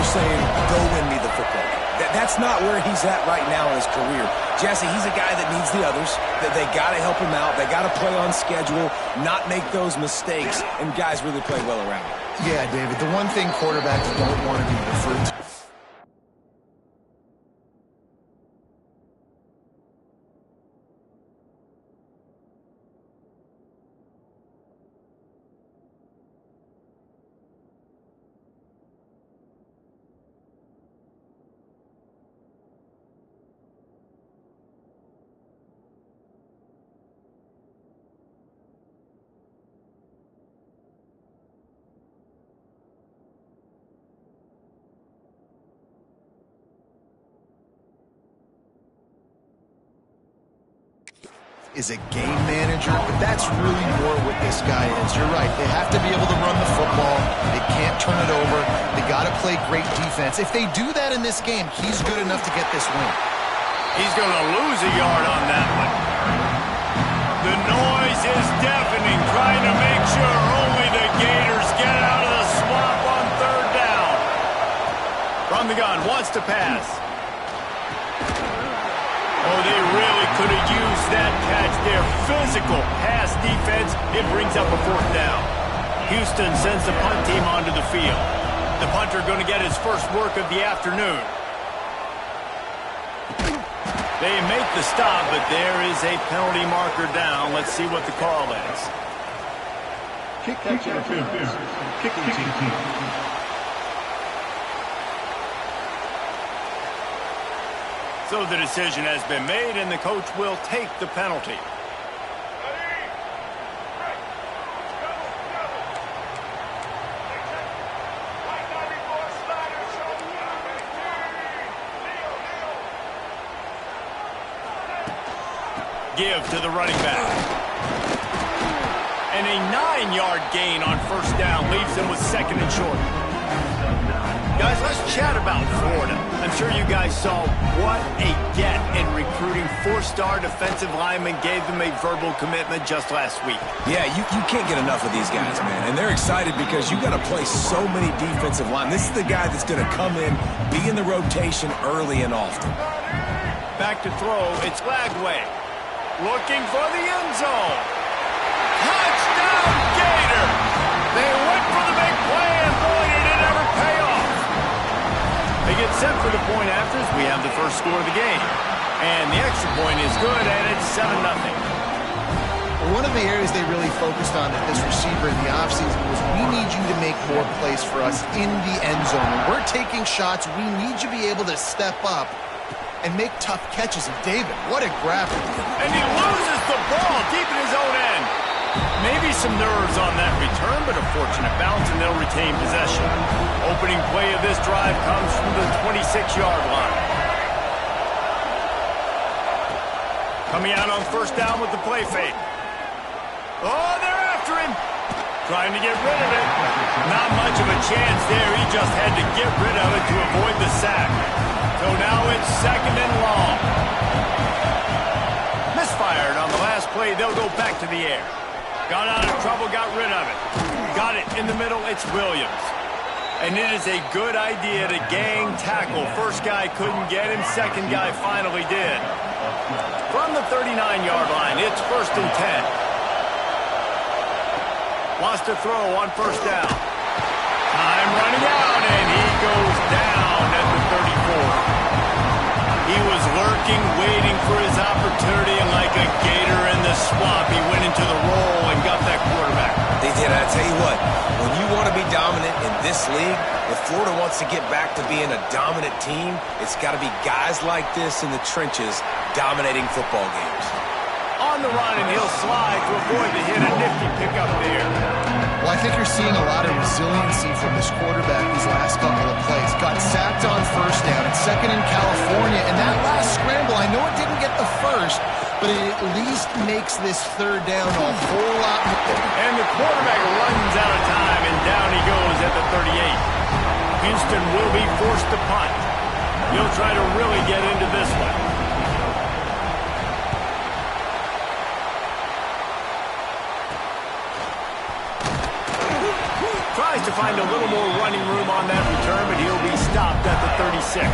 are saying, go win me the football game. That's not where he's at right now in his career. Jesse, he's a guy that needs the others. That they got to help him out. They got to play on schedule, not make those mistakes, and guys really play well around him. Yeah, David, the one thing quarterbacks don't want to be referred to is a game manager, but that's really more what this guy is. You're right. They have to be able to run the football. They can't turn it over. They got to play great defense. If they do that in this game, he's good enough to get this win. He's going to lose a yard on that one. The noise is deafening, trying to make sure only the Gators get out of the swamp on third down. From the gun, wants to pass. Oh, they really could have used that catch there. Physical pass defense. It brings up a fourth down. Houston sends the punt team onto the field. The punter going to get his first work of the afternoon. They make the stop, but there is a penalty marker down. Let's see what the call is. Kick interference. Kicking team. So the decision has been made, and the coach will take the penalty. Give to the running back. And a 9-yard gain on first down leaves them with second and short. Guys, let's chat about Florida. I'm sure you guys saw what a get in recruiting. 4-star defensive linemen gave them a verbal commitment just last week. Yeah, you can't get enough of these guys, man. And they're excited because you got to play so many defensive line. This is the guy that's going to come in, be in the rotation early and often. Back to throw. It's Lagway. Looking for the end zone. Touchdown, Gator! They went for the big play, and boy, did it ever pay off. They get set for the point afters. We have the first score of the game. And the extra point is good, and it's 7-0. One of the areas they really focused on at this receiver in the offseason was we need you to make more plays for us in the end zone. When we're taking shots, we need you to be able to step up and make tough catches. And David, what a grabber. And he loses the ball deep in his own end. Maybe some nerves on that return, but a fortunate bounce, and they'll retain possession. Opening play of this drive comes from the 26-yard line. Coming out on first down with the play fake. Oh, they're after him. Trying to get rid of it. Not much of a chance there. He just had to get rid of it to avoid the sack. So now it's second and long. Misfired on the last play. They'll go back to the air. Got out of trouble, got rid of it. Got it in the middle, it's Williams. And it is a good idea to gang tackle. First guy couldn't get him, second guy finally did. From the 39-yard line, it's first and 10. Wants to throw on first down. Time running out, and he goes down at the 34. He was lurking, waiting for his opportunity, and like a gator in the swamp, he went into the roll and got that quarterback. They did. I tell you what, when you want to be dominant in this league, if Florida wants to get back to being a dominant team, it's got to be guys like this in the trenches dominating football games. On the run, and he'll slide to avoid the hit. A nifty pickup there. Well, I think you're seeing a lot of resiliency from this quarterback these last couple of plays. Got sacked on first down. It's second in California. And that last scramble, I know it didn't get the first, but it at least makes this third down a whole lot more. And the quarterback runs out of time, and down he goes at the 38. Houston will be forced to punt. He'll try to really get into this one. Tries to find a little more running room on that return, but he'll be stopped at the 36.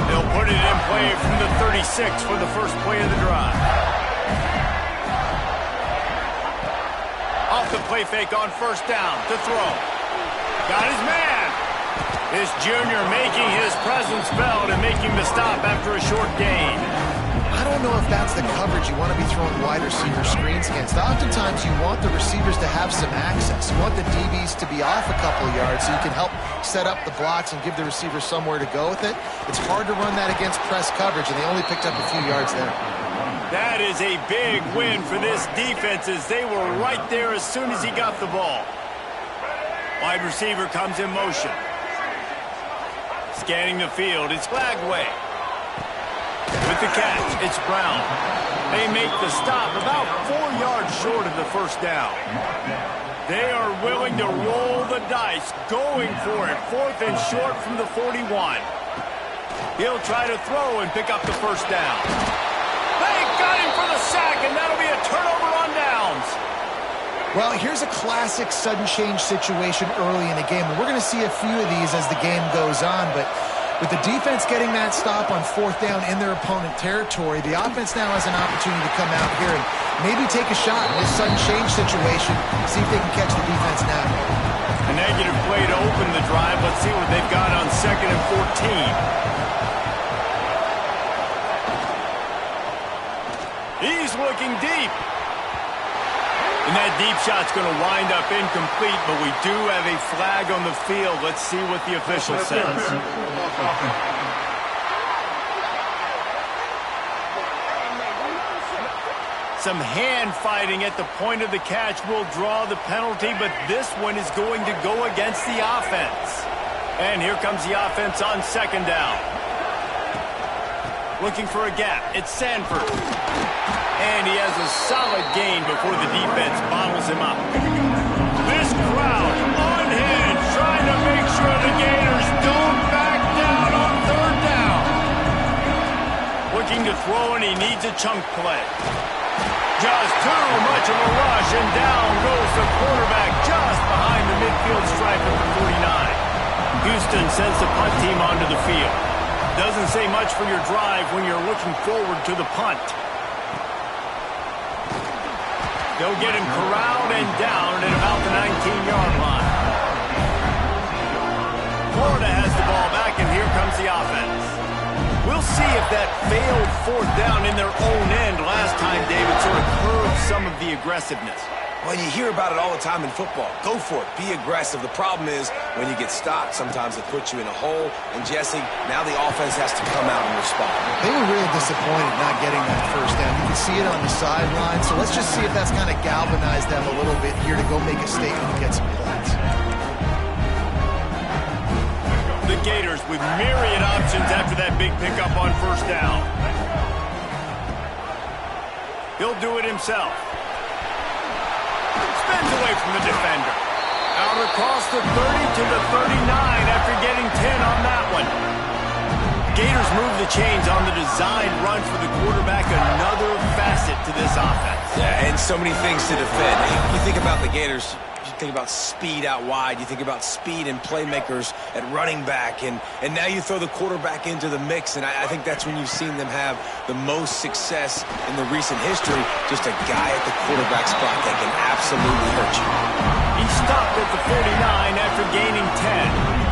They'll put it in play from the 36 for the first play of the drive. Off the play fake on first down to throw. Got his man. This junior making his presence felt and making the stop after a short gain. I don't know if that's the coverage you want to be throwing wide receiver screens against. Oftentimes you want the receivers to have some access. You want the DBs to be off a couple of yards so you can help set up the blocks and give the receiver somewhere to go with it. It's hard to run that against press coverage, and they only picked up a few yards there. That is a big win for this defense as they were right there as soon as he got the ball. Wide receiver comes in motion. Scanning the field, it's Flagway. With the catch, it's Brown. They make the stop about 4 yards short of the first down. They are willing to roll the dice, going for it. 4th and short from the 41. He'll try to throw and pick up the first down. They got him for the sack, and that'll be a turnover on downs. Well, here's a classic sudden change situation early in the game. And we're going to see a few of these as the game goes on, but with the defense getting that stop on 4th down in their opponent territory, the offense now has an opportunity to come out here and maybe take a shot in this sudden change situation, see if they can catch the defense now. A negative play to open the drive. Let's see what they've got on 2nd and 14. He's looking deep. And that deep shot's going to wind up incomplete, but we do have a flag on the field. Let's see what the official says. Some hand fighting at the point of the catch will draw the penalty, but this one is going to go against the offense. And here comes the offense on 2nd down. Looking for a gap. It's Sanford. And he has a solid gain before the defense bottles him up. This crowd on hand trying to make sure the Gators don't back down on 3rd down. Looking to throw, and he needs a chunk play. Just too much of a rush, and down goes the quarterback just behind the midfield stripe at the 49. Houston sends the punt team onto the field. Doesn't say much for your drive when you're looking forward to the punt. They'll get him corralled and down at about the 19-yard line. Florida has the ball back, and here comes the offense. We'll see if that failed 4th down in their own end last time, David, sort of curbed some of the aggressiveness. Well, you hear about it all the time in football. Go for it. Be aggressive. The problem is when you get stopped, sometimes it puts you in a hole. And, Jesse, now the offense has to come out and respond. They were really disappointed not getting that 1st down. You can see it on the sideline. So let's just see if that's kind of galvanized them a little bit here to go make a statement and get some points. The Gators with myriad options after that big pickup on 1st down. He'll do it himself. Spins away from the defender. Out across the 30 to the 39 after getting 10 on that one. Gators move the chains on the design run for the quarterback, another facet to this offense. Yeah, and so many things to defend. You think about the Gators, you think about speed out wide, you think about speed and playmakers at running back, and now you throw the quarterback into the mix, and I think that's when you've seen them have the most success in the recent history. Just a guy at the quarterback spot that can absolutely hurt you. He stopped at the 49 after gaining 10.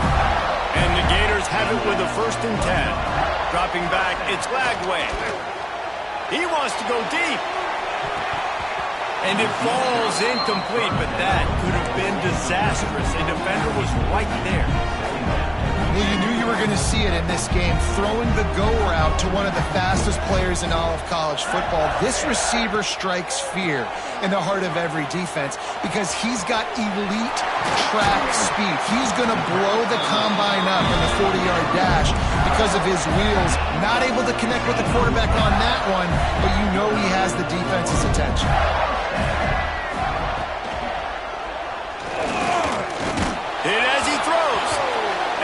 And the Gators have it with a 1st and 10. Dropping back, it's Flagway. He wants to go deep. And it falls incomplete, but that could have been disastrous. A defender was right there. Well, you knew you were going to see it in this game, throwing the go route to one of the fastest players in all of college football. This receiver strikes fear in the heart of every defense because he's got elite track speed. He's going to blow the combine up in the 40-yard dash because of his wheels. Not able to connect with the quarterback on that one, but you know he has the defense's attention.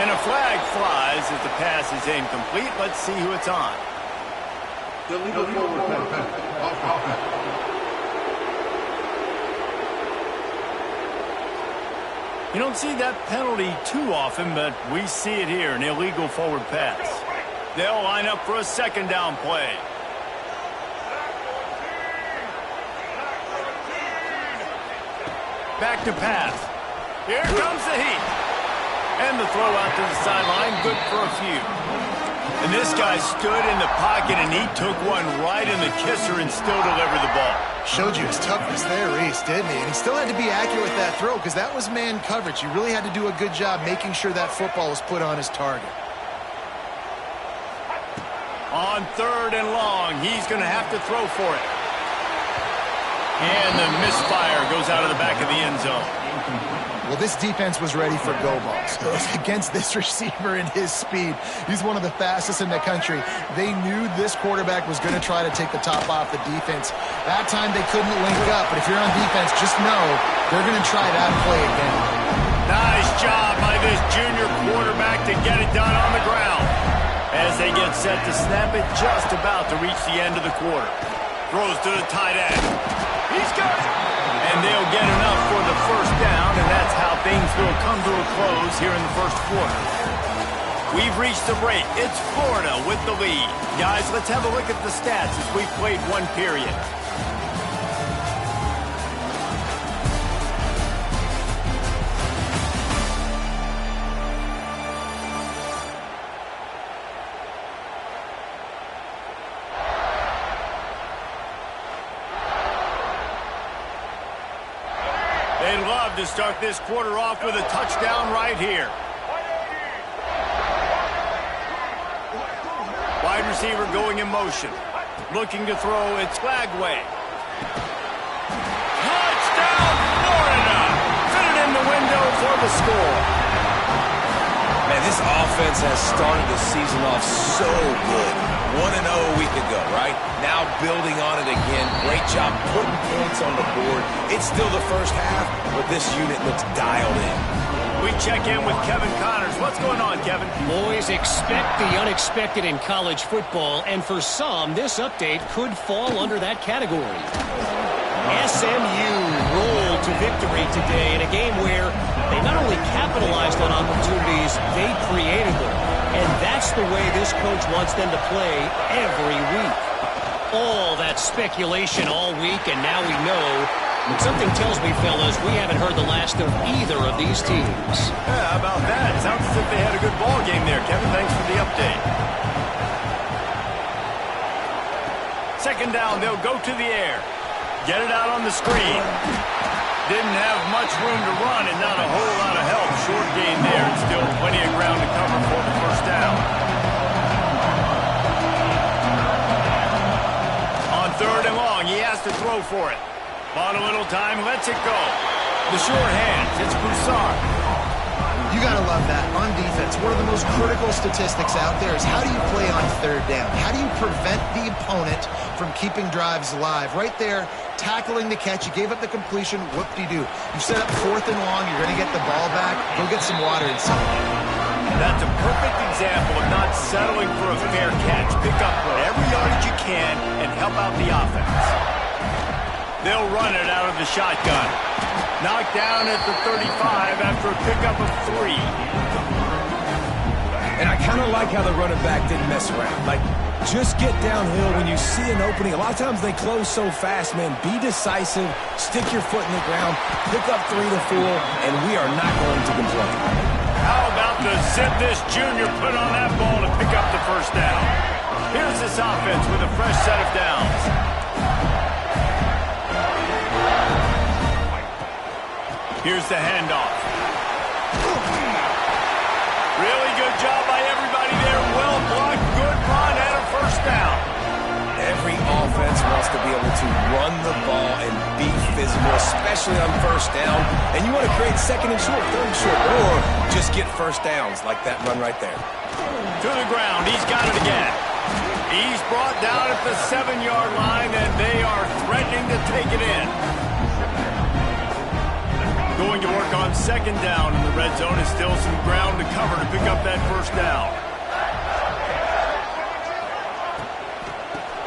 And a flag flies as the pass is incomplete. Let's see who it's on. The legal forward offense. You don't see that penalty too often, but we see it here, an illegal forward pass. They'll line up for a second down play. Back to pass. Here comes the heat. And the throw out to the sideline, good for a few. And this guy stood in the pocket, and he took one right in the kisser and still delivered the ball. Showed you his toughness there, Reese, didn't he? And he still had to be accurate with that throw because that was man coverage. You really had to do a good job making sure that football was put on his target. On 3rd and long, he's going to have to throw for it. And the misfire goes out of the back of the end zone. Well, this defense was ready for go balls. Against this receiver and his speed, he's one of the fastest in the country. They knew this quarterback was going to try to take the top off the defense. That time they couldn't link up, but if you're on defense, just know they're going to try that play again. Nice job by this junior quarterback to get it done on the ground. As they get set to snap it, just about to reach the end of the quarter. Throws to the tight end. He's got it. And they'll get enough for the first down, and that's how things will come to a close here in the first quarter. We've reached the break. It's Florida with the lead. Guys, let's have a look at the stats as we've played one period. They'd love to start this quarter off with a touchdown right here. Wide receiver going in motion. Looking to throw, it's Flagway. Touchdown, Florida! Fit it in the window for the score. Man, this offense has started the season off so good. 1-0 a week ago, right? Now building on it again. Great job putting points on the board. It's still the first half, but this unit looks dialed in. We check in with Kevin Connors. What's going on, Kevin? Boys, expect the unexpected in college football, and for some, this update could fall under that category. SMU rolled to victory today in a game where they not only capitalized on opportunities, they created them. And that's the way this coach wants them to play every week. All that speculation all week, and now we know. But something tells me, fellas, we haven't heard the last of either of these teams. Yeah, how about that? Sounds as if they had a good ball game there, Kevin. Thanks for the update. Second down, they'll go to the air. Get it out on the screen. Didn't have much room to run and not a whole lot of help. Short gain there and still plenty of ground to cover for the first down. On 3rd and long, he has to throw for it. Bought a little time, lets it go. The short hands, it's Broussard. You got to love that. On defense, one of the most critical statistics out there is how do you play on 3rd down? How do you prevent the opponent from keeping drives alive? Right there, tackling the catch. You gave up the completion. Whoop-de-doo. You set up 4th and long. You're going to get the ball back. Go get some water inside. That's a perfect example of not settling for a fair catch. Pick up whatever yardage you can and help out the offense. They'll run it out of the shotgun. Knocked down at the 35 after a pickup of 3. And I kind of like how the running back didn't mess around. Like, just get downhill when you see an opening. A lot of times they close so fast, man. Be decisive, stick your foot in the ground, pick up 3 to 4, and we are not going to complain. How about the zip this junior put on that ball to pick up the first down? Here's this offense with a fresh set of downs. Here's the handoff. Really good job by everybody there. Well blocked, good run, and a first down. Every offense wants to be able to run the ball and be physical, especially on first down. And you want to create 2nd and short, 3rd and short, or just get first downs like that run right there. To the ground, he's got it again. He's brought down at the 7-yard line, and they are threatening to take it in. Going to work on 2nd down in the red zone. Is still some ground to cover to pick up that first down.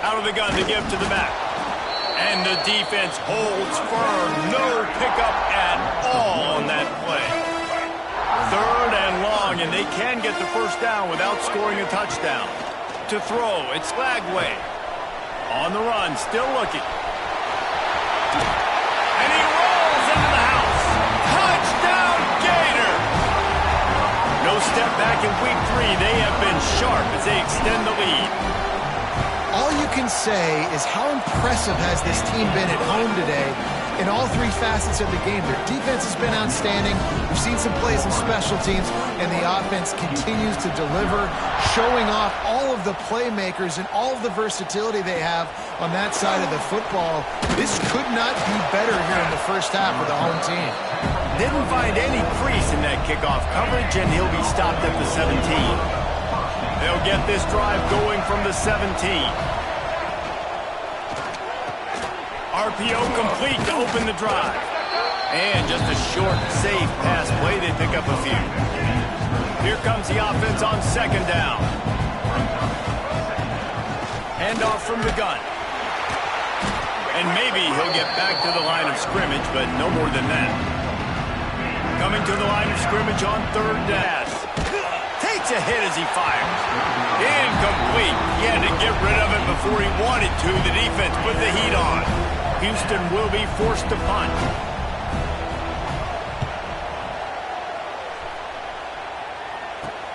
Out of the gun to give to the back. And the defense holds firm. No pickup at all on that play. long, and they can get the first down without scoring a touchdown. To throw, it's Lagway. On the run, still looking. And he rolls into the house. Touchdown, Gator! No step back in week 3. They have been sharp as they extend the lead. All you can say is how impressive has this team been at home today in all 3 facets of the game. Their defense has been outstanding. We've seen some plays in special teams, and the offense continues to deliver, showing off all of the playmakers and all of the versatility they have on that side of the football. This could not be better here in the first half with the home team. Didn't find any crease in that kickoff coverage, and he'll be stopped at the 17. They'll get this drive going from the 17. RPO complete to open the drive. And just a short, safe pass play. They pick up a few. Here comes the offense on second down. Handoff from the gun. And maybe he'll get back to the line of scrimmage, but no more than that. Coming to the line of scrimmage on third down. Takes a hit as he fires. Incomplete. He had to get rid of it before he wanted to. The defense put the heat on. Houston will be forced to punt.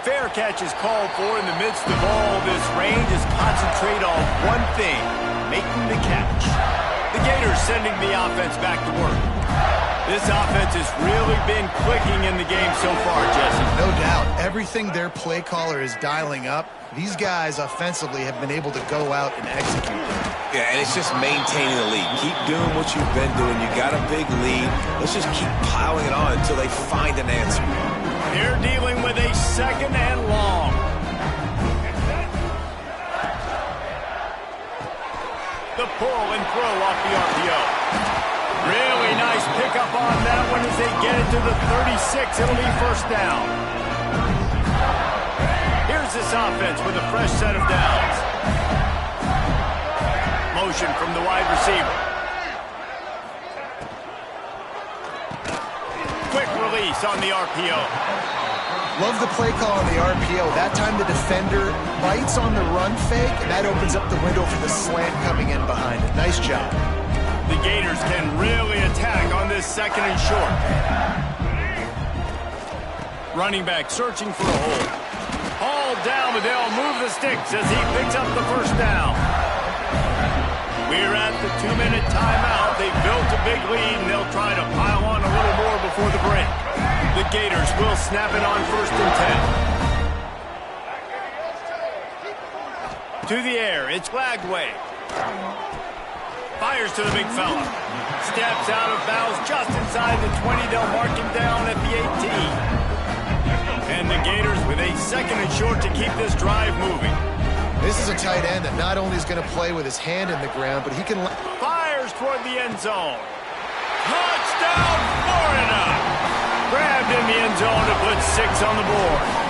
Fair catch is called for in the midst of all this rain. Just concentrate on one thing, making the catch. The Gators sending the offense back to work. This offense has really been clicking in the game so far, Jesse. No doubt. Everything their play caller is dialing up, these guys offensively have been able to go out and execute. Yeah, and it's just maintaining the lead. Keep doing what you've been doing. You got a big lead. Let's just keep piling it on until they find an answer. They're dealing with a second and long. The pull and throw off the RPO. Really nice pickup on that one as they get it to the 36. It'll be first down. Here's this offense with a fresh set of downs. Motion from the wide receiver. Quick release on the RPO. Love the play call on the RPO. That time the defender bites on the run fake, and that opens up the window for the slant coming in behind it. Nice job. The Gators can really attack on this second and short. Running back searching for a hole. Hauled down, but they'll move the sticks as he picks up the first down. We're at the 2-minute timeout. They've built a big lead, and they'll try to pile on a little more before the break. The Gators will snap it on first and 10. To the air, it's Lagway. Fires to the big fella. Steps out of bounds just inside the 20. They'll mark him down at the 18. And the Gators with a second and short to keep this drive moving. This is a tight end that not only is going to play with his hand in the ground, but he can... Fires toward the end zone. Touchdown, Florida! Grabbed in the end zone to put 6 on the board.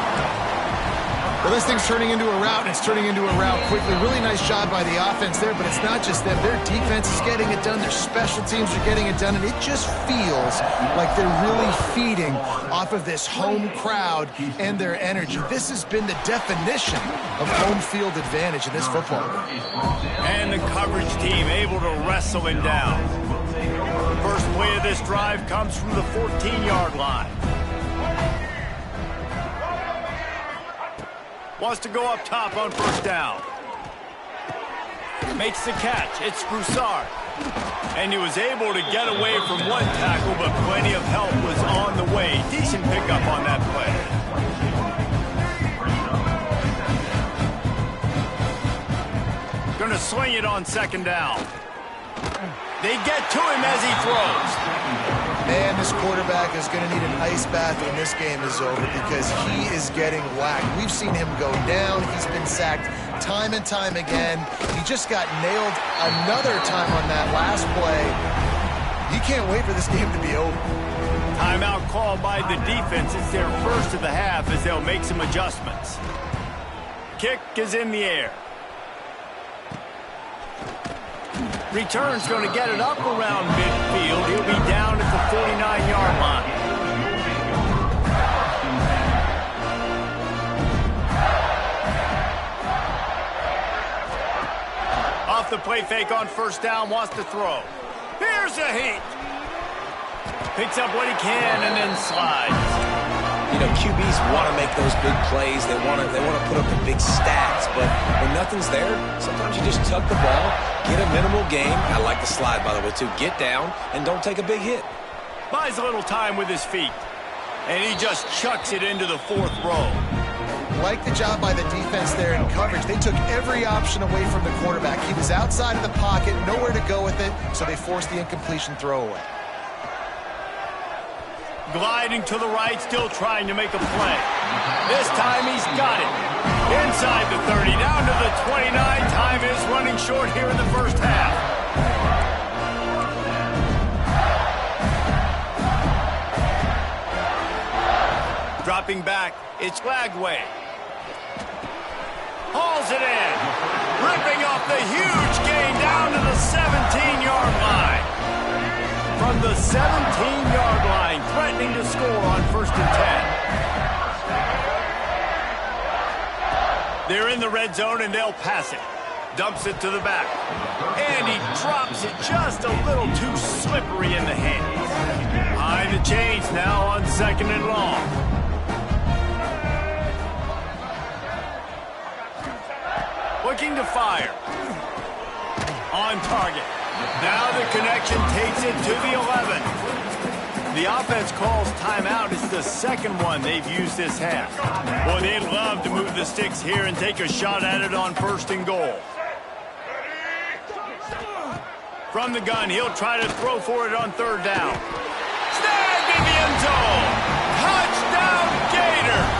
Well, this thing's turning into a route, and it's turning into a route quickly. Really nice job by the offense there, but it's not just them. Their defense is getting it done. Their special teams are getting it done, and it just feels like they're really feeding off of this home crowd and their energy. This has been the definition of home field advantage in this football game. And the coverage team able to wrestle him down. First play of this drive comes from the 14-yard line. Wants to go up top on first down. Makes the catch. It's Broussard. And he was able to get away from one tackle, but plenty of help was on the way. Decent pickup on that play. Going to swing it on second down. They get to him as he throws. Man, this quarterback is going to need an ice bath when this game is over because he is getting whacked. We've seen him go down. He's been sacked time and time again. He just got nailed another time on that last play. He can't wait for this game to be over. Timeout called by the defense. It's their first of the half as they'll make some adjustments. Kick is in the air. Return's going to get it up around midfield. He'll be down at the 49-yard line. play fake on first down, wants to throw. Here's a heat. Picks up what he can and then slides. You know, QBs want to make those big plays. They want to put up the big stats. But when nothing's there, sometimes you just tuck the ball, get a minimal gain. I like the slide, by the way, too. Get down and don't take a big hit. Buys a little time with his feet. And he just chucks it into the fourth row. Like the job by the defense there in coverage. They took every option away from the quarterback. He was outside of the pocket, nowhere to go with it, so they forced the incompletion throwaway. Gliding to the right, still trying to make a play. This time he's got it. Inside the 30, down to the 29. Time is running short here in the first half. Dropping back, it's Lagway. Hauls it in. Ripping off the huge gain down to the 17-yard line. From the 17-yard line, threatening to score on 1st and 10. They're in the red zone, and they'll pass it. Dumps it to the back. And he drops it just a little too slippery in the hands. Behind the chains now on 2nd and long. Looking to fire. On target. Now the connection takes it to the 11. The offense calls timeout. It's the second one they've used this half. Boy, they'd love to move the sticks here and take a shot at it on 1st and goal. From the gun, he'll try to throw for it on 3rd down. Snagged in the end zone. Touchdown, Gators.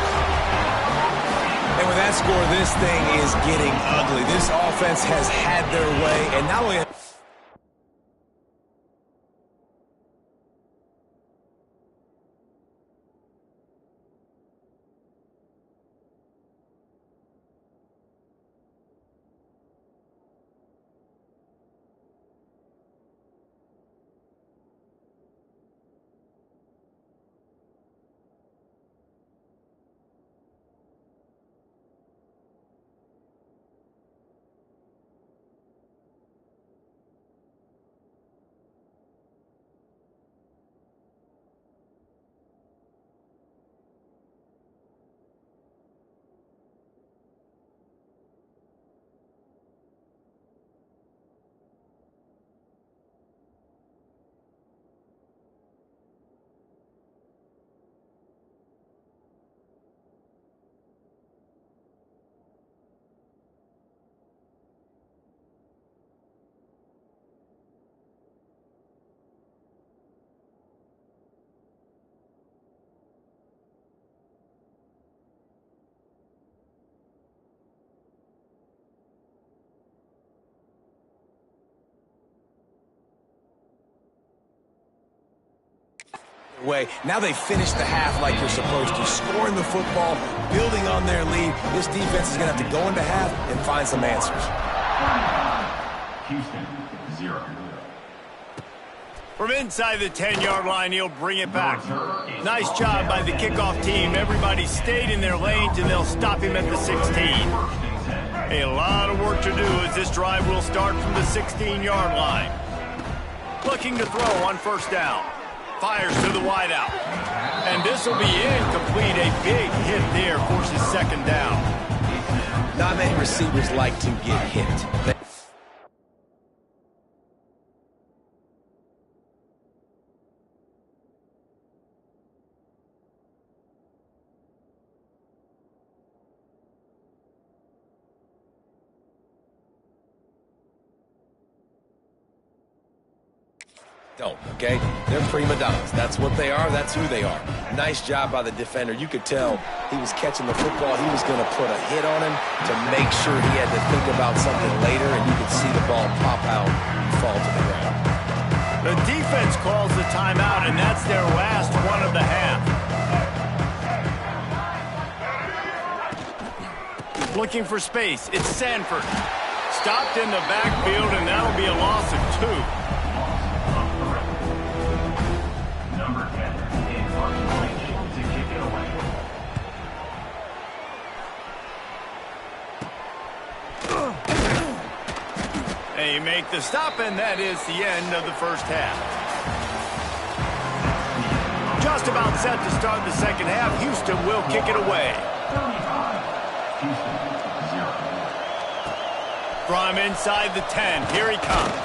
And with that score, this thing is getting ugly. This offense has had their way, and not only... way. Now they finish the half like you're supposed to, scoring the football, building on their lead. This defense is going to have to go into half and find some answers. Houston, 0. From inside the 10-yard line, he'll bring it back. Nice job by the kickoff team. Everybody stayed in their lanes, and they'll stop him at the 16. A lot of work to do as this drive will start from the 16-yard line. Looking to throw on 1st down. Fires to the wideout. And this will be incomplete. A big hit there forces 2nd down. Not many receivers like to get hit. Don't, okay? They're prima donnas. That's what they are. That's who they are. Nice job by the defender. You could tell he was catching the football. He was going to put a hit on him to make sure he had to think about something later, and you could see the ball pop out and fall to the ground. The defense calls the timeout, and that's their last one of the half. Looking for space. It's Sanford. Stopped in the backfield, and that'll be a loss of 2. A They make the stop, and that is the end of the first half. Just about set to start the second half. Houston will kick it away. From inside the 10, here he comes.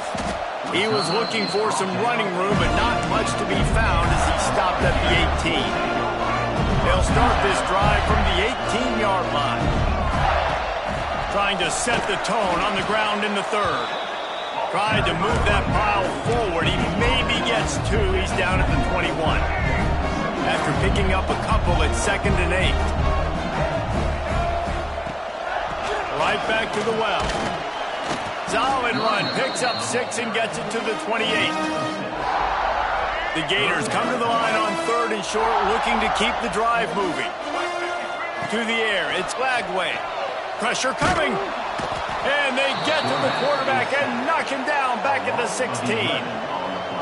He was looking for some running room, but not much to be found as he stopped at the 18. They'll start this drive from the 18-yard line. Trying to set the tone on the ground in the third. Tried to move that pile forward. He maybe gets two. He's down at the 21. After picking up a couple at 2nd and 8. Right back to the well. Solid run. Picks up 6 and gets it to the 28. The Gators come to the line on 3rd and short, looking to keep the drive moving. To the air. It's Lagway. Pressure coming. And they get to the quarterback and knock him down back at the 16.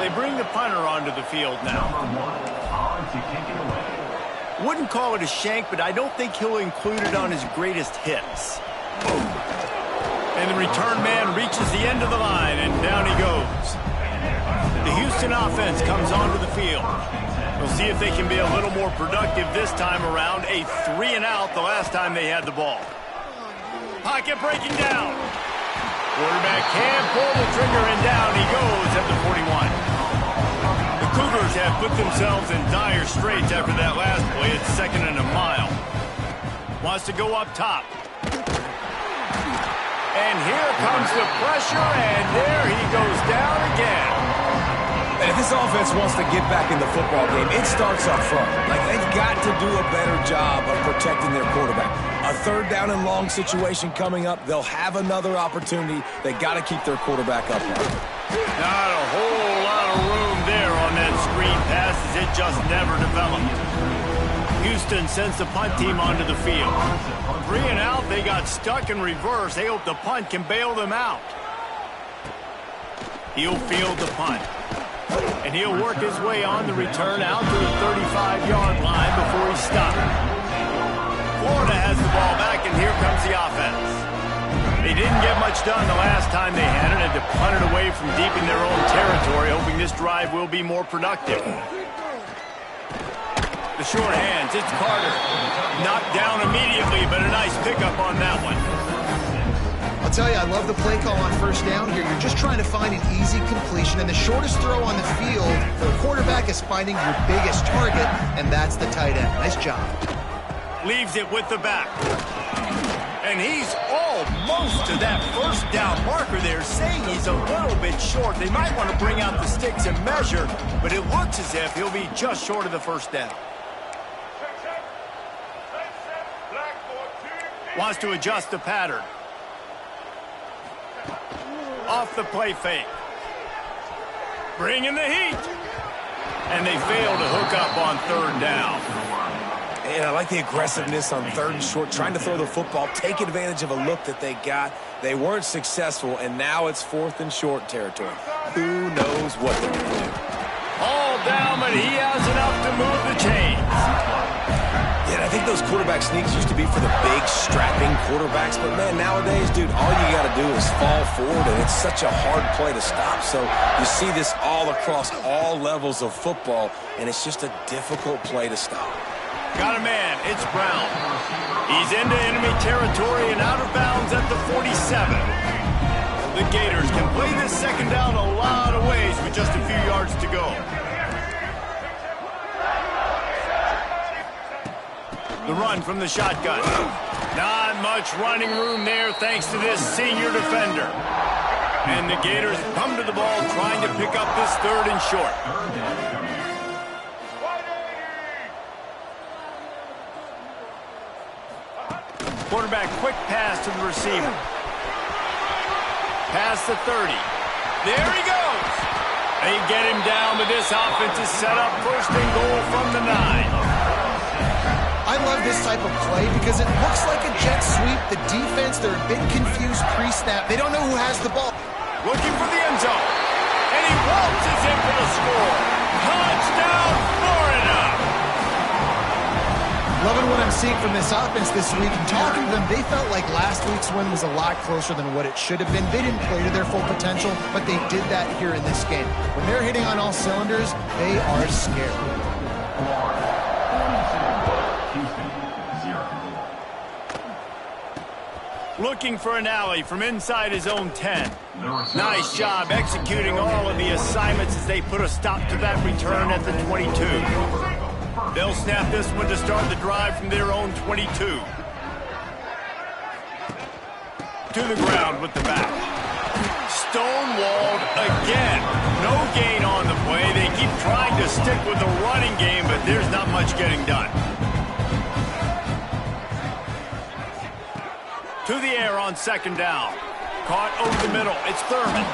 They bring the punter onto the field now. Wouldn't call it a shank, but I don't think he'll include it on his greatest hits. And the return man reaches the end of the line, and down he goes. The Houston offense comes onto the field. We'll see if they can be a little more productive this time around. A 3-and-out the last time they had the ball. Pocket breaking down. Quarterback can pull the trigger, and down he goes at the 41. The Cougars have put themselves in dire straits after that last play. It's 2nd and a mile. Wants to go up top. And here comes the pressure, and there he goes down again. And if this offense wants to get back in the football game, it starts up front. Like, they've got to do a better job of protecting their quarterback. A 3rd down and long situation coming up. They'll have another opportunity. They got to keep their quarterback upright. Not a whole lot of room there on that screen pass as it just never developed. Houston sends the punt team onto the field. 3-and-out, they got stuck in reverse. They hope the punt can bail them out. He'll field the punt. And he'll work his way on the return out to the 35-yard line before he's stopped. Florida has the ball back, and here comes the offense. They didn't get much done the last time they had it, and to punt it away from deep in their own territory, hoping this drive will be more productive. The short hands, it's Carter. Knocked down immediately, but a nice pickup on that one. I'll tell you, I love the play call on 1st down here. You're just trying to find an easy completion, and the shortest throw on the field for a quarterback is finding your biggest target, and that's the tight end. Nice job. Leaves it with the back. And he's almost to that 1st down marker there, saying he's a little bit short. They might want to bring out the sticks and measure, but it looks as if he'll be just short of the 1st down. Wants to adjust the pattern. Off the play fake. Bringing the heat. And they fail to hook up on 3rd down. And I like the aggressiveness on 3rd and short, trying to throw the football, take advantage of a look that they got. They weren't successful, and now it's 4th and short territory. Who knows what they're going to do? All down, but he has enough to move the chains. Yeah, I think those quarterback sneaks used to be for the big, strapping quarterbacks. But, man, nowadays, dude, all you got to do is fall forward, and it's such a hard play to stop. So you see this all across all levels of football, and it's just a difficult play to stop. Got a man. It's Brown. He's into enemy territory and out of bounds at the 47. The Gators can play this 2nd down a lot of ways with just a few yards to go. The run from the shotgun. Not much running room there thanks to this senior defender. And the Gators come to the ball trying to pick up this 3rd and short. Quarterback quick pass to the receiver. Past the 30. There he goes. They get him down, but this offense is set up 1st and goal from the 9. I love this type of play because it looks like a jet sweep. The defense, they're a bit confused pre-snap. They don't know who has the ball. Looking for the end zone. And he waltzes in for the score. Touchdown, Florida. Loving what I'm seeing from this offense this week. And talking to them, they felt like last week's win was a lot closer than what it should have been. They didn't play to their full potential, but they did that here in this game. When they're hitting on all cylinders, they are scared. Looking for an alley from inside his own 10. Nice job executing all of the assignments as they put a stop to that return at the 22. They'll snap this one to start the drive from their own 22. To the ground with the back. Stonewalled again. No gain on the play. They keep trying to stick with the running game, but there's not much getting done. To the air on second down. Caught over the middle. It's Thurman.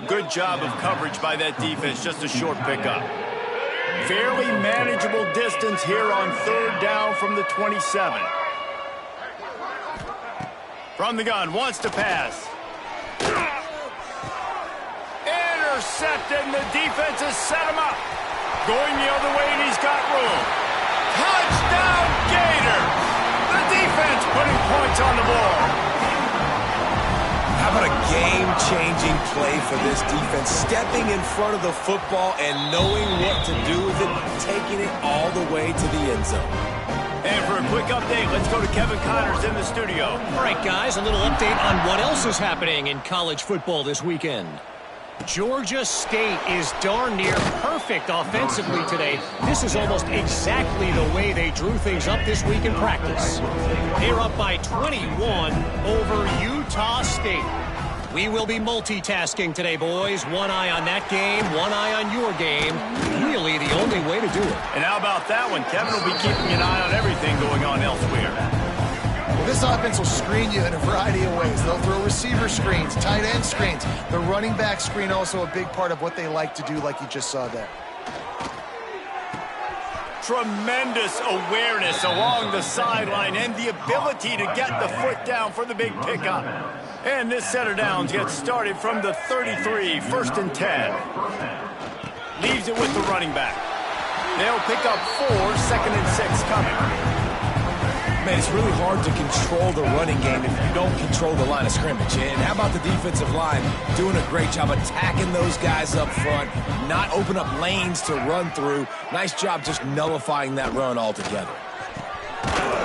Good job of coverage by that defense, just a short pickup. Fairly manageable distance here on third down from the 27. From the gun, wants to pass. Intercepted, and the defense has set him up. Going the other way, and he's got room. Touchdown, Gators! The defense putting points on the board. How about a game-changing play for this defense? Stepping in front of the football and knowing what to do with it, taking it all the way to the end zone. And for a quick update, let's go to Kevin Connors in the studio. All right, guys, a little update on what else is happening in college football this weekend. Georgia State is darn near perfect offensively today. This is almost exactly the way they drew things up this week in practice. They're up by 21 over Utah State. We will be multitasking today, boys. One eye on that game, one eye on your game. Really the only way to do it. And how about that one? Kevin will be keeping an eye on everything going on elsewhere. This offense will screen you in a variety of ways. They'll throw receiver screens, tight end screens. The running back screen also a big part of what they like to do, like you just saw there. Tremendous awareness along the sideline and the ability to get the foot down for the big pickup. And this set of downs gets started from the 33, 1st and 10. Leaves it with the running back. They'll pick up 4, 2nd and 6 coming. Man, it's really hard to control the running game if you don't control the line of scrimmage. And how about the defensive line doing a great job attacking those guys up front, not open up lanes to run through. Nice job just nullifying that run altogether.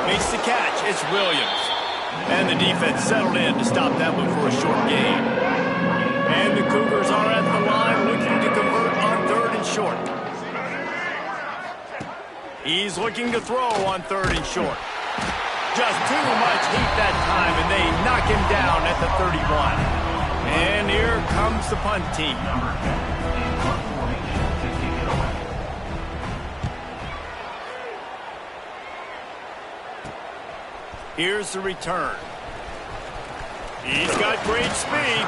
Makes the catch. It's Williams. And the defense settled in to stop that one for a short gain. And the Cougars are at the line looking to convert on 3rd and short. He's looking to throw on 3rd and short. Just too much heat that time, and they knock him down at the 31. And here comes the punt team. Here's the return. He's got great speed.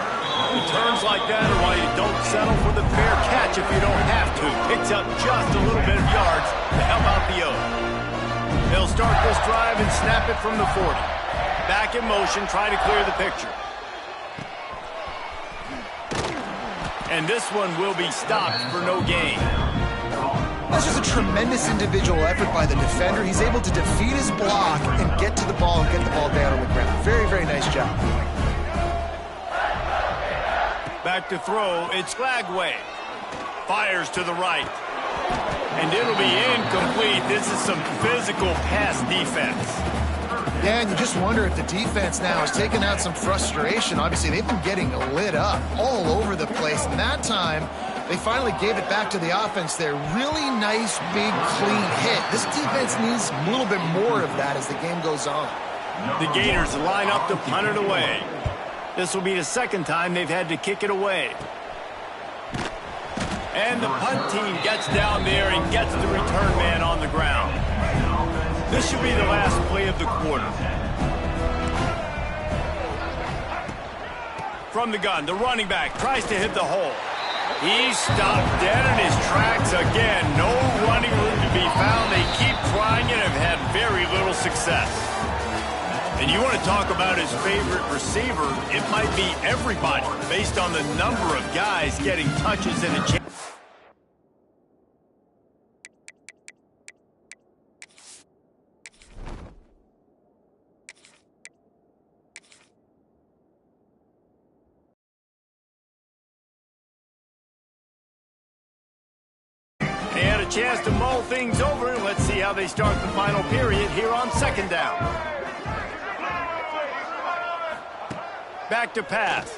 Returns like that are why you don't settle for the fair catch if you don't have to. Picks up just a little bit of yards to help out the O. They'll start this drive and snap it from the 40. Back in motion, try to clear the picture. And this one will be stopped for no gain. That's just a tremendous individual effort by the defender. He's able to defeat his block and get to the ball and get the ball down on the ground. Very, very nice job. Back to throw, it's Flagway. Fires to the right. And it'll be incomplete. This is some physical pass defense. Yeah, and you just wonder if the defense now is taking out some frustration. Obviously, they've been getting lit up all over the place. And that time, they finally gave it back to the offense there. Really nice, big, clean hit. This defense needs a little bit more of that as the game goes on. The Gators line up to punt it away. This will be the second time they've had to kick it away. And the punt team gets down there and gets the return man on the ground. This should be the last play of the quarter. From the gun, the running back tries to hit the hole. He's stopped dead in his tracks again. No running room to be found. They keep trying it and have had very little success. And you want to talk about his favorite receiver, it might be everybody based on the number of guys getting touches in a chance. Chance to mull things over. Let's see how they start the final period here on second down. Back to pass.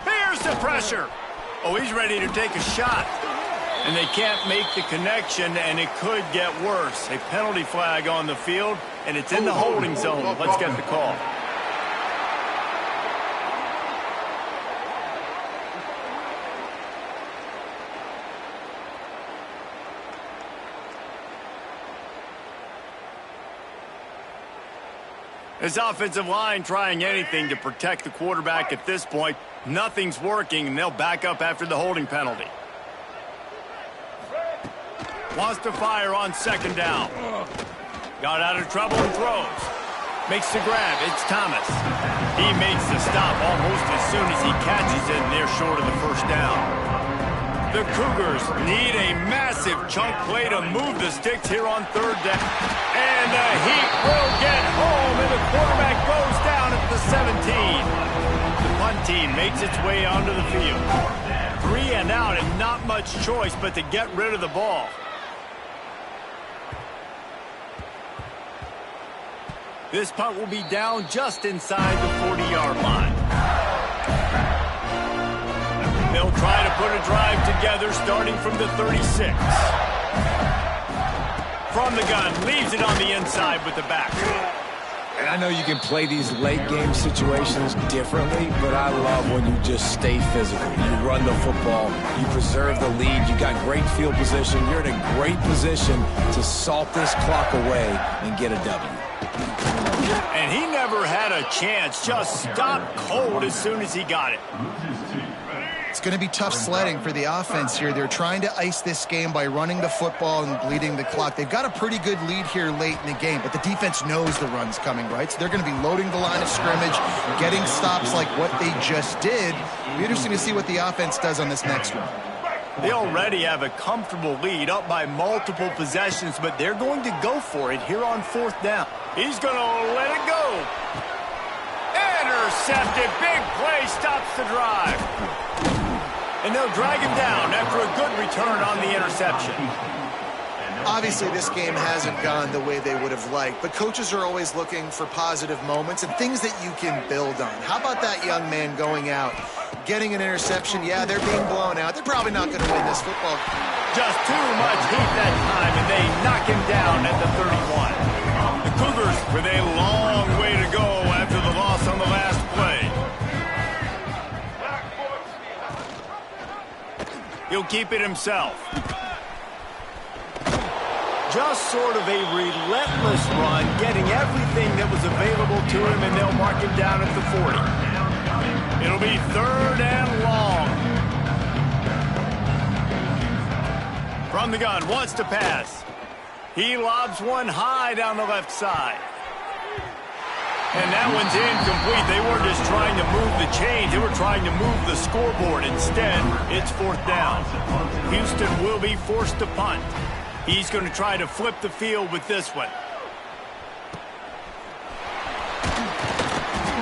Here's the pressure. Oh, he's ready to take a shot. And they can't make the connection, and it could get worse. A penalty flag on the field, and it's in the holding zone. Let's get the call. This offensive line trying anything to protect the quarterback at this point. Nothing's working, and they'll back up after the holding penalty. Wants to fire on second down. Got out of trouble and throws. Makes the grab. It's Thomas. He makes the stop almost as soon as he catches it, and they're short of the first down. The Cougars need a massive chunk play to move the sticks here on third down. And the Heat will get home, and the quarterback goes down at the 17. The punt team makes its way onto the field. 3 and out, and not much choice but to get rid of the ball. This punt will be down just inside the 40-yard line. They'll try to put a drive together starting from the 36. From the gun, leaves it on the inside with the back. And I know you can play these late-game situations differently, but I love when you just stay physical. You run the football, you preserve the lead, you got great field position, you're in a great position to salt this clock away and get a W. And he never had a chance, just stopped cold as soon as he got it. It's going to be tough sledding for the offense here. They're trying to ice this game by running the football and bleeding the clock. They've got a pretty good lead here late in the game, but the defense knows the run's coming, right? So they're going to be loading the line of scrimmage, getting stops like what they just did. It'll be interesting to see what the offense does on this next one. They already have a comfortable lead up by multiple possessions, but they're going to go for it here on fourth down. He's going to let it go. Intercepted. Big play stops the drive. And they'll drag him down after a good return on the interception. Obviously, this game hasn't gone the way they would have liked, but coaches are always looking for positive moments and things that you can build on. How about that young man going out, getting an interception? Yeah, they're being blown out. They're probably not going to win this football. Just too much heat that time, and they knock him down at the 31. The Cougars with a long way to go after the loss on the last play. He'll keep it himself. Just sort of a relentless run, getting everything that was available to him, and they'll mark him down at the 40. It'll be third and long. From the gun, wants to pass. He lobs one high down the left side. And that one's incomplete. They weren't just trying to move the chains. They were trying to move the scoreboard. Instead, it's 4th down. Houston will be forced to punt. He's going to try to flip the field with this one.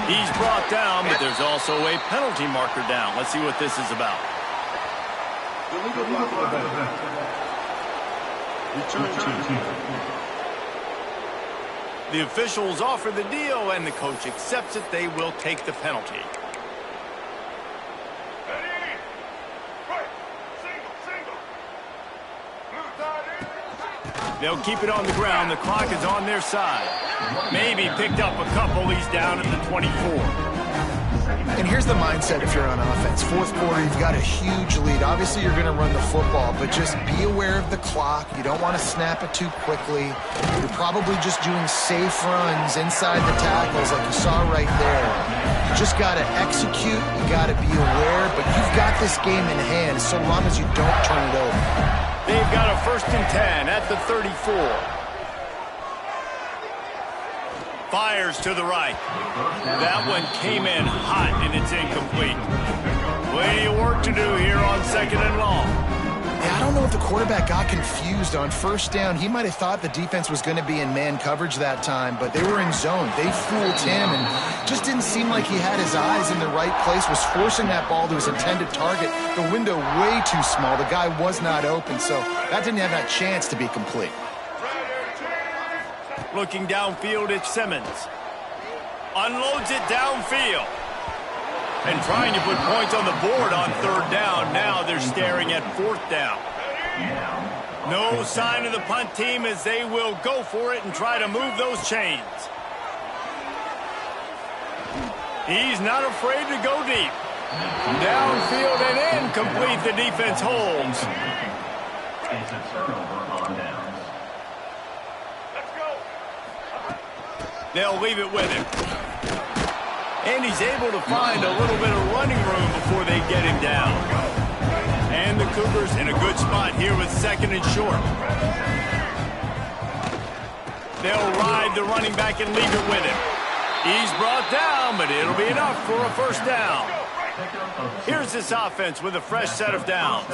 He's brought down, but there's also a penalty marker down. Let's see what this is about. The officials offer the deal, and the coach accepts it. They will take the penalty. They'll keep it on the ground. The clock is on their side. Maybe picked up a couple. He's down at the 24. And here's the mindset if you're on offense. 4th quarter, you've got a huge lead. Obviously, you're going to run the football, but just be aware of the clock. You don't want to snap it too quickly. You're probably just doing safe runs inside the tackles like you saw right there. You just got to execute. You got to be aware, but you've got this game in hand so long as you don't turn it over. They've got a 1st and 10 at the 34. Fires to the right. That one came in hot, and it's incomplete. Plenty of work to do here on 2nd and long. Yeah, I don't know if the quarterback got confused on 1st down. He might have thought the defense was going to be in man coverage that time, but they were in zone. They fooled him, and just didn't seem like he had his eyes in the right place, was forcing that ball to his intended target. The window way too small. The guy was not open, so that didn't have that chance to be complete. Looking downfield, it's Simmons. Unloads it downfield. And trying to put points on the board on 3rd down. Now they're staring at 4th down. No sign of the punt team as they will go for it and try to move those chains. He's not afraid to go deep. Downfield and incomplete. The defense holds. It's a turnover on downs. They'll leave it with him. And he's able to find a little bit of running room before they get him down. And the Cougars in a good spot here with 2nd and short. They'll ride the running back and leave it with him. He's brought down, but it'll be enough for a 1st down. Here's this offense with a fresh set of downs.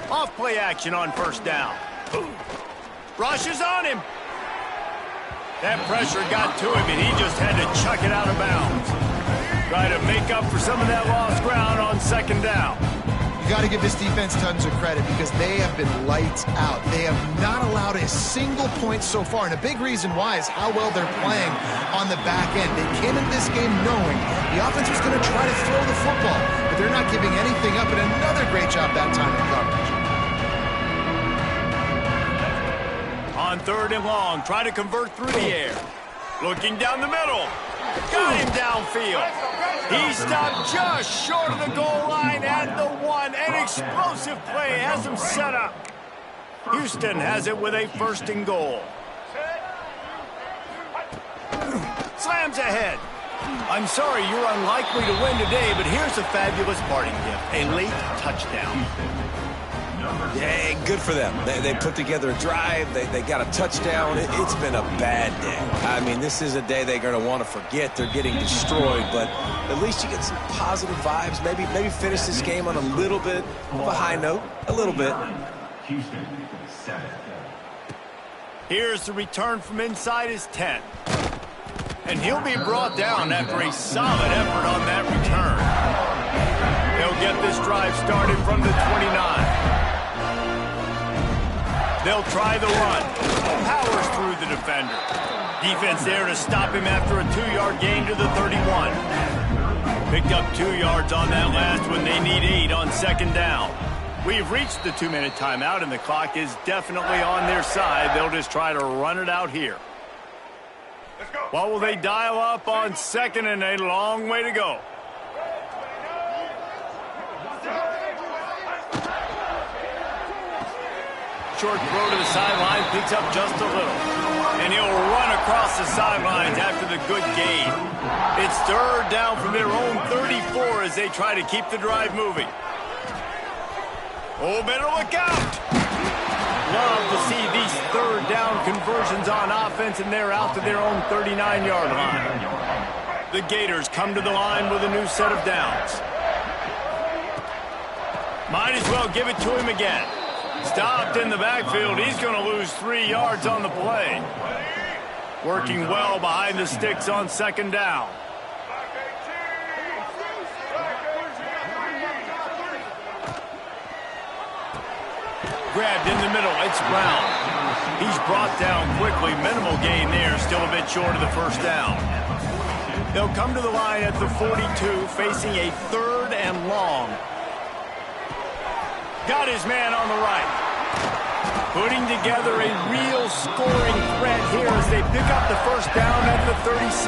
Off play action on 1st down. Rushes on him. That pressure got to him, and he just had to chuck it out of bounds. Try to make up for some of that lost ground on 2nd down. You got to give this defense tons of credit because they have been lights out. They have not allowed a single point so far, and a big reason why is how well they're playing on the back end. They came in this game knowing the offense was going to try to throw the football, but they're not giving anything up, and another great job that time in coverage. On 3rd and long, try to convert through the air. Looking down the middle. Got him downfield. He stopped just short of the goal line at the 1. An explosive play has him set up. Houston has it with a 1st and goal. Slams ahead. I'm sorry you're unlikely to win today, but here's a fabulous parting gift. A late touchdown. Yeah, good for them. They put together a drive. They got a touchdown. It's been a bad day. I mean, this is a day they're going to want to forget. They're getting destroyed, but at least you get some positive vibes. Maybe finish this game on a little bit of a high note. A little bit. Here's the return from inside his 10. And he'll be brought down after a solid effort on that return. They'll get this drive started from the 29. They'll try the run. Powers through the defender. Defense there to stop him after a 2-yard gain to the 31. Picked up 2 yards on that last one. They need 8 on 2nd down. We've reached the 2-minute timeout, and the clock is definitely on their side. They'll just try to run it out here. What will they dial up on 2nd and a long way to go? Short throw to the sideline, picks up just a little. And he'll run across the sidelines after the good gain. It's 3rd down from their own 34 as they try to keep the drive moving. Oh, better look out. love to see these third down conversions on offense, and they're out to their own 39-yard line. The Gators come to the line with a new set of downs. Might as well give it to him again. Stopped in the backfield. He's going to lose 3 yards on the play. Working well behind the sticks on second down. Grabbed in the middle. It's Brown. He's brought down quickly. Minimal gain there. Still a bit short of the first down. They'll come to the line at the 42, facing a 3rd and long. Got his man on the right. Putting together a real scoring threat here as they pick up the first down at the 36.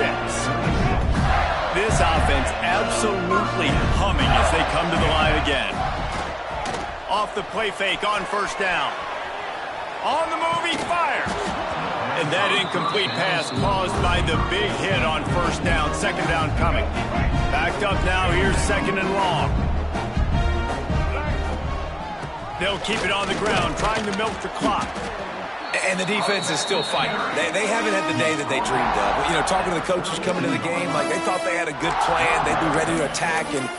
This offense absolutely humming as they come to the line again. Off the play fake on first down. On the move, he fires. And that incomplete pass caused by the big hit on first down. Second down coming. Backed up now. Here's second and long. They'll keep it on the ground, trying to milk the clock. And the defense is still fighting. They haven't had the day that they dreamed of. You know, talking to the coaches coming to the game, like they thought they had a good plan. They'd be ready to attack and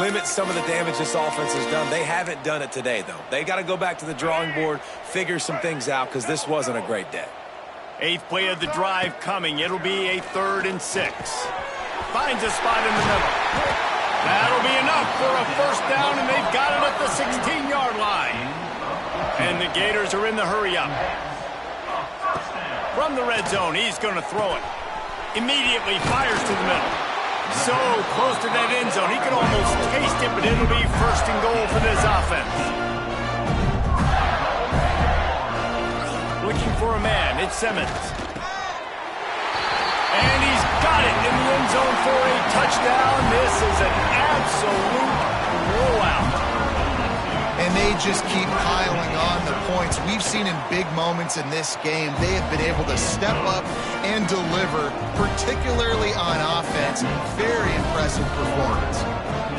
limit some of the damage this offense has done. They haven't done it today, though. They got to go back to the drawing board, figure some things out, because this wasn't a great day. 8th play of the drive coming. It'll be a 3rd and 6. Finds a spot in the middle. That'll be enough for a first down, and they've got it at the 16-yard line. And the Gators are in the hurry-up. From the red zone, he's going to throw it. Immediately fires to the middle. So close to that end zone, he could almost taste it, but it'll be first and goal for this offense. Looking for a man, it's Simmons. And he's got it in the end zone for a touchdown. This is an absolute blowout. And they just keep piling on the points. We've seen in big moments in this game, they have been able to step up and deliver, particularly on offense. Very impressive performance.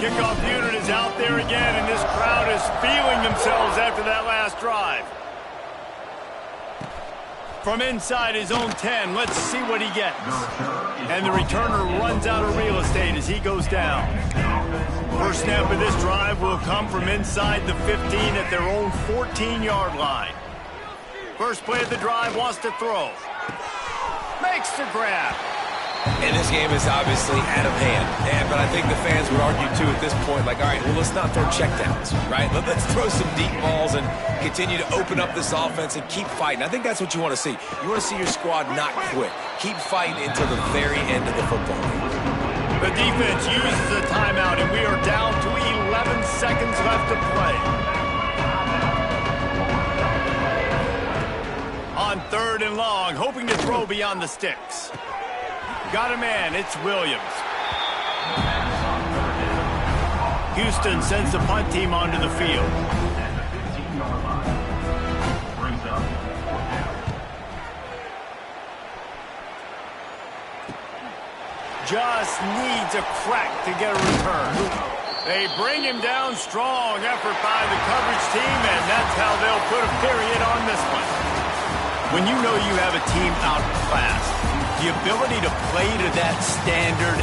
Kickoff unit is out there again, and this crowd is feeling themselves after that last drive. From inside his own 10, let's see what he gets. And the returner runs out of real estate as he goes down. First snap of this drive will come from inside the 15 at their own 14-yard line. First play of the drive, wants to throw. Makes the grab. And this game is obviously out of hand. But I think the fans would argue, too, at this point, like, all right, well, let's not throw checkdowns, right? Let's throw some deep balls and continue to open up this offense and keep fighting. I think that's what you want to see. You want to see your squad not quit. Keep fighting until the very end of the football game. The defense uses a timeout, and we are down to 11 seconds left to play. On 3rd and long, hoping to throw beyond the sticks. Got a man, it's Williams. Houston sends the punt team onto the field. Just needs a crack to get a return. They bring him down. Strong effort by the coverage team, and that's how they'll put a period on this one. When you know you have a team outclassed, the ability to play to that standard